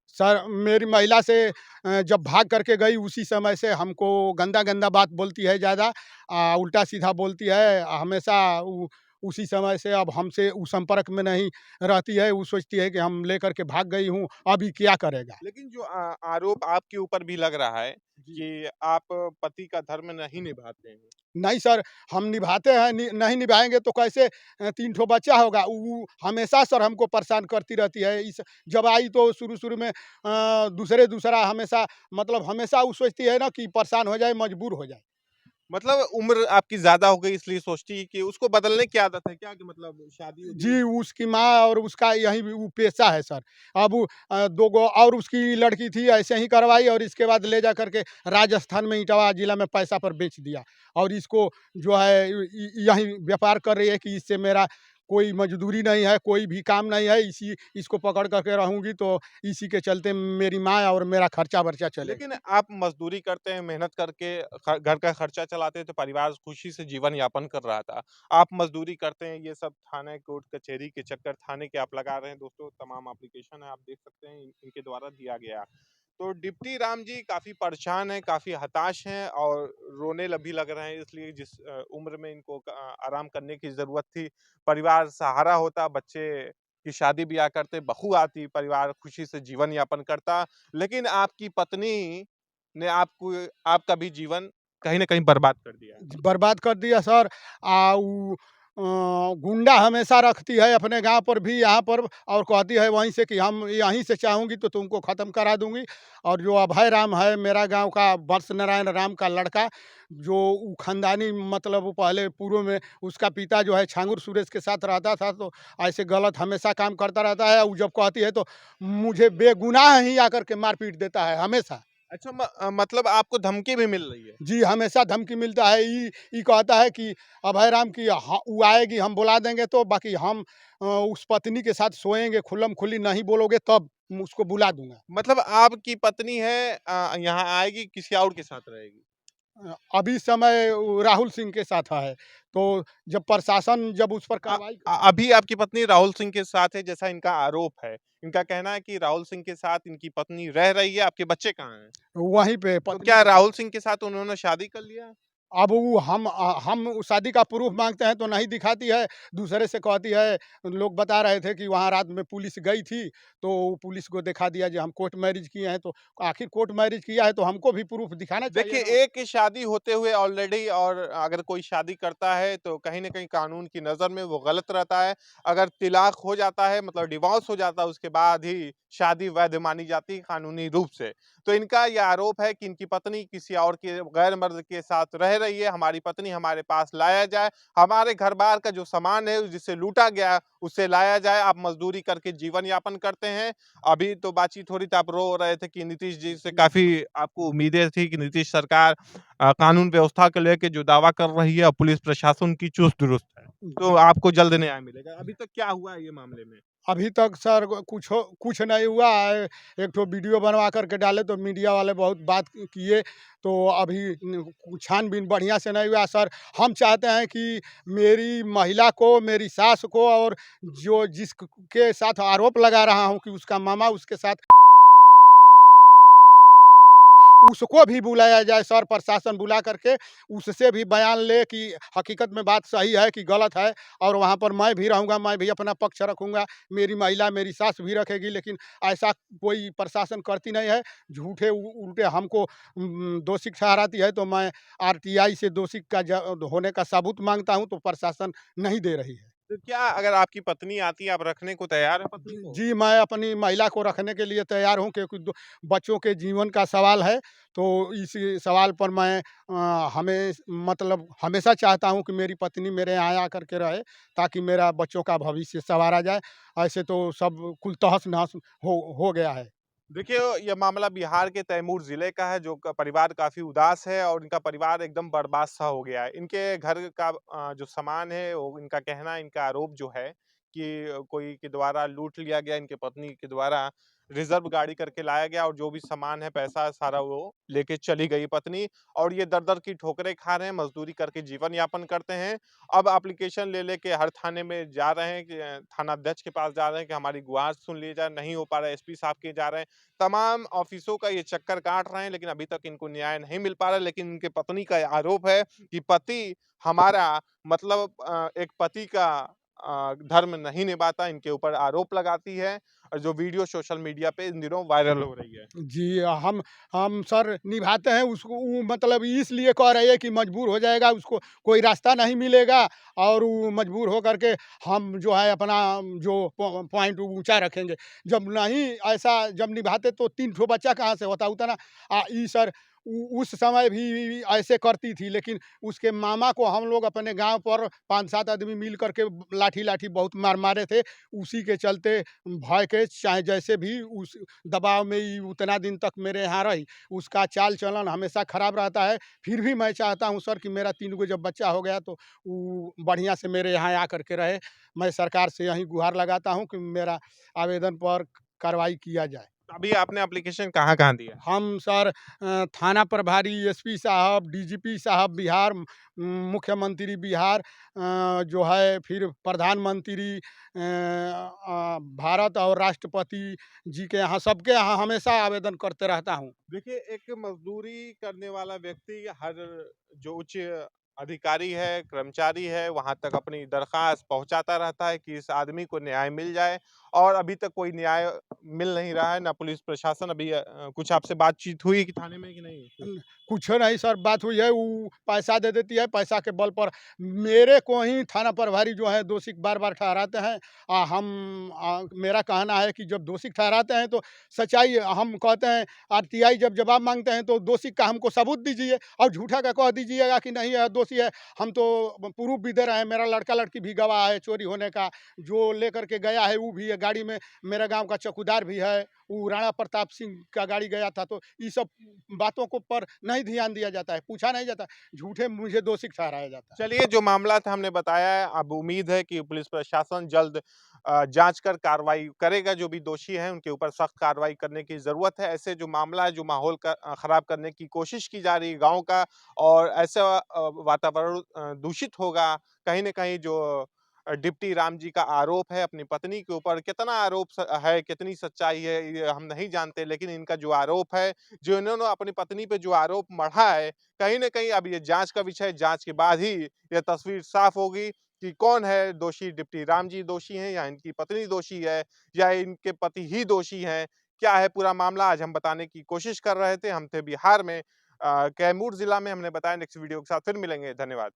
Sir मेरी महिला से जब भाग करके गई उसी समय से हमको गंदा-गंदा बात बोलती है ज़्यादा, उल्टा-सीधा बोलती है हमेशा। उसी समय से अब हमसे संपर्क में नहीं रहती है। वो सोचती है कि हम लेकर के भाग गई हूँ, अभी क्या करेगा? लेकिन जो आरोप आपके ऊपर भी लग रहा है जी। कि आप पति का धर्म नहीं निभाते हैं। नहीं सर, हम निभाते हैं, नहीं निभाएँगे तो कैसे 3 ठो बच्चा होगा। उ हमेशा सर हमको परेशान करती रहती है। इस जब आई तो शुरू-शुरू में दूसरा हमेशा, मतलब हमेशा वो सोचती है ना कि परेशान हो जाए, मजबूर हो जाए। मतलब उम्र आपकी ज़्यादा हो गई इसलिए सोचती है कि उसको बदलने की आदत है क्या कि मतलब शादी हो गई। जी, उसकी माँ और उसका यही वो पेशा है सर। अब वो 2 गो और उसकी लड़की थी, ऐसे ही करवाई और इसके बाद ले जा कर के राजस्थान में इटावा जिला में पैसा पर बेच दिया। और इसको जो है यही व्यापार कर रही है कि इससे मेरा कोई मजदूरी नहीं है, कोई भी काम नहीं है, इसको पकड़ कर के रहूँगी तो इसी के चलते मेरी माँ और मेरा खर्चा-वर्चा लेकिन चलेगा। आप मज़दूरी करते हैं, मेहनत करके घर का खर्चा चलाते हैं, तो परिवार खुशी से जीवन यापन कर रहा था। आप मज़दूरी करते हैं, ये सब थाने, कोर्ट, कचहरी के चक्कर थाने के आप लगा रहे हैं। दोस्तों, तमाम एप्लीकेशन है, आप देख सकते हैं, इनके द्वारा दिया गया। तो डिप्टी राम जी काफ़ी परेशान हैं, काफ़ी हताश हैं और रोने भी लग रहे हैं, इसलिए जिस उम्र में इनको आराम करने की ज़रूरत थी, परिवार सहारा होता, बच्चे की शादी-ब्याह करते, बहू आती, परिवार खुशी से जीवन यापन करता। लेकिन आपकी पत्नी ने आपका भी जीवन कहीं न कहीं बर्बाद कर दिया है। बर्बाद कर दिया सर। गुंडा हमेशा रखती है अपने गाँव पर भी, यहाँ पर, और कहती है वहीं से कि हम यहीं से चाहूँगी तो तुमको ख़त्म करा दूँगी। और जो अभय राम है मेरा गाँव का, वत्स नारायण राम का लड़का, जो वो ख़ानदानी, मतलब वो पहले पूर्व में उसका पिता जो है छांगुर सुरेश के साथ रहता था, तो ऐसे गलत हमेशा काम करता रहता है। वो जब कहती है तो मुझे बेगुनाह ही आकर के मार-पीट देता है हमेशा। अच्छा मतलब आपको धमकी भी मिल रही है। जी, हमेशा धमकी मिलता है। ई कहता है कि अभय राम की वो आएगी, हम बुला देंगे तो, बाकी हम उस पत्नी के साथ सोएँगे, खुल्लम-खुल्ली नहीं बोलोगे तब उसको बुला दूँगा। मतलब आपकी पत्नी है यहाँ आएगी, किसी और के साथ रहेगी। अभी समय वो राहुल सिंह के साथ है, तो जब प्रशासन जब उस पर कार्रवाई। अभी आपकी पत्नी राहुल सिंह के साथ है जैसा इनका आरोप है। इनका कहना है कि राहुल सिंह के साथ इनकी पत्नी रह रही है, आपके बच्चे कहाँ हैं? वहीं पे तो पत्नी क्या के साथ। राहुल सिंह के साथ उन्होंने शादी कर लिया? अब वो हम उस शादी का प्रूफ़ माँगते हैं तो नहीं दिखाती है, दूसरे से कहती है। लोग बता रहे थे कि वहाँ रात में पुलिस गई थी, तो पुलिस को दिखा दिया कि हम कोर्ट मैरिज किए हैं, तो आखिर कोर्ट मैरिज किया है तो हमको भी प्रूफ़ दिखाना चाहिए देखिए, ना। एक शादी होते हुए ऑलरेडी और अगर कोई शादी करता है तो कहीं न कहीं कानून की नज़र में वो गलत रहता है। अगर तिलाक हो जाता है मतलब डिवोर्स हो जाता है उसके बाद ही शादी वैध मानी जाती है कानूनी रूप से। तो इनका ये आरोप है कि इनकी पत्नी किसी और के गैर मर्द के साथ रह रही है, हमारी पत्नी हमारे पास लाया जाए, हमारे घर-बार का जो सामान है जिससे लूटा गया उसे लाया जाए, आप मज़दूरी करके जीवन यापन करते हैं। अभी तो बातचीत हो रही थी, आप रो रहे थे कि नीतीश जी से काफ़ी आपको उम्मीदें थी कि नीतीश सरकार कानून व्यवस्था को लेके जो दावा कर रही है और पुलिस प्रशासन की चुस्त-दुरुस्त है। तो जी। आपको जल्द न्याय मिलेगा। अभी तक क्या हुआ है ये मामले में? अभी तक सर कुछ नहीं हुआ है। एक ठो वीडियो बनवा कर के डाले तो मीडिया वाले बहुत बात किए, तो अभी छानबीन बढ़िया से नहीं हुआ सर। हम चाहते हैं कि मेरी महिला को, मेरी सास को, और जो जिसके साथ आरोप लगा रहा हूँ कि उसका मामा उसके साथ, उसको भी बुलाया जाए सर, प्रशासन बुला करके उससे भी बयान ले कि हकीकत में बात सही है कि गलत है। और वहाँ पर मैं भी रहूँगा, मैं भी अपना पक्ष रखूँगा, मेरी महिला, मेरी सास भी रखेगी, लेकिन ऐसा कोई प्रशासन करती नहीं है। झूठे उल्टे हमको दोषी ठहराती है, तो मैं आरटीआई से दोषी का होने का सबूत माँगता हूँ, तो प्रशासन नहीं दे रही है। तो क्या अगर आपकी पत्नी आती है, आप रखने को तैयार हैं पत्नी को? जी, मैं अपनी महिला को रखने के लिए तैयार हूँ, क्योंकि दो बच्चों के जीवन का सवाल है। तो इस सवाल पर मैं मतलब हमेशा चाहता हूँ कि मेरी पत्नी मेरे यहाँ आकर के रहे, ताकि मेरा बच्चों का भविष्य सँवारा जाए। ऐसे तो सब कुल तहस-नहस हो गया है। देखिए, ये मामला बिहार के तैमूर ज़िले का है, जो क परिवार काफ़ी उदास है और इनका परिवार एकदम बर्बाद-सा हो गया है। इनके घर का जो सामान है, वो इनका कहना है, इनका आरोप जो है कि कोई के द्वारा लूट लिया गया, इनके पत्नी के द्वारा रिज़र्व गाड़ी करके लाया गया और जो भी सामान है, पैसा है, सारा वो लेके चली गई पत्नी और ये दर-दर की ठोकरें खा रहे हैं, मज़दूरी करके जीवन यापन करते हैं। अब एप्लीकेशन ले लेके हर थाने में जा रहे हैं कि थानाध्यक्ष के पास जा रहे हैं कि हमारी गुहार सुन ली जाए, नहीं हो पा रहा है, एसपी साहब के जा रहे हैं। तमाम ऑफ़िसों का ये चक्कर काट रहे हैं, लेकिन अभी तक इनको न्याय नहीं मिल पा रहा है। लेकिन इनके पत्नी का आरोप है कि पति हमारा मतलब एक पति का धर्म नहीं निभाता, इनके ऊपर आरोप लगाती है और जो वीडियो सोशल मीडिया पे इन दिनों वायरल हो रही है। जी, हम सर निभाते हैं उसको, वो मतलब इसलिए कह रही है कि मजबूर हो जाएगा, उसको कोई रास्ता नहीं मिलेगा और वो मजबूर होकर के हम जो है अपना जो पॉइंट ऊँचा रखेंगे। जब नहीं ऐसा जब निभाते तो 3 ठो बच्चा कहाँ से होता? उतना ई सर उस समय भी ऐसे करती थी, लेकिन उसके मामा को हम लोग अपने गाँव पर 5-7 आदमी मिल कर के लाठी-लाठी बहुत मारे थे। उसी के चलते भय के चाहे जैसे भी उस दबाव में ही उतना दिन तक मेरे यहाँ रही। उसका चाल-चलन हमेशा खराब रहता है। फिर भी मैं चाहता हूँ सर कि मेरा 3 गो जब बच्चा हो गया तो वो बढ़िया से मेरे यहाँ आकर के रहे। मैं सरकार से यही गुहार लगाता हूँ कि मेरा आवेदन पर कार्रवाई किया जाए। अभी आपने एप्लीकेशन कहाँ-कहाँ दिया? हम सर थाना प्रभारी, एसपी साहब, डीजीपी साहब बिहार, मुख्यमंत्री बिहार, जो है फिर प्रधानमंत्री, भारत और राष्ट्रपति जी के यहाँ, सबके यहाँ हमेशा आवेदन करते रहता हूँ। देखिए, एक मज़दूरी करने वाला व्यक्ति हर जो उच्च अधिकारी है, कर्मचारी है, वहाँ तक अपनी दरख़्वास्त पहुँचाता रहता है कि इस आदमी को न्याय मिल जाए और अभी तक कोई न्याय मिल नहीं रहा है, ना पुलिस प्रशासन अभी कुछ आपसे बातचीत हुई कि थाने में कि नहीं? कुछ नहीं सर, बात हुई है, वो पैसा दे देती है, पैसा के बल पर मेरे को ही थाना प्रभारी जो है दोषी बार-बार ठहराते हैं। मेरा कहना है कि जब दोषी ठहराते हैं तो सच्चाई हम कहते हैं, आरटीआई जब जवाब माँगते हैं तो दोषी का हमको सबूत दीजिए और झूठा का कह दीजिएगा कि नहीं यह दोषी है। हम तो प्रूफ़ भी दे रहे हैं, मेरा लड़का-लड़की भी गवाह है चोरी होने का, जो लेकर के गया है वो भी है गाड़ी में, मेरा गाँव का चौकीदार भी है, वो राणा प्रताप सिंह का गाड़ी गया था, तो ये सब बातों को पर नहीं ध्यान दिया जाता है, पूछा नहीं जाता, झूठे मुझे दोषी ठहराया जाता है। चलिए, जो मामला था हमने बताया है, अब उम्मीद है कि पुलिस प्रशासन जल्द जाँच कर कार्रवाई करेगा, जो भी दोषी हैं उनके ऊपर सख्त कार्रवाई करने की ज़रूरत है। ऐसे जो मामला है, जो माहौल का ख़राब करने की कोशिश की जा रही है गाँव का और ऐसा वातावरण दूषित होगा, कहीं न कहीं जो डिप्टी राम जी का आरोप है अपनी पत्नी के ऊपर, कितना आरोप है, कितनी सच्चाई है, ये हम नहीं जानते, लेकिन इनका जो आरोप है, जो इन्होंने अपनी पत्नी पे जो आरोप मढ़ा है, कहीं न कहीं अब ये जाँच का विषय है, जाँच के बाद ही ये तस्वीर साफ होगी कि कौन है दोषी, डिप्टी राम जी दोषी हैं या इनकी पत्नी दोषी है या इनके पति ही दोषी हैं। क्या है पूरा मामला आज हम बताने की कोशिश कर रहे थे। हम थे बिहार में कैमूर ज़िला में हमने बताया। नेक्स्ट वीडियो के साथ फिर मिलेंगे। धन्यवाद।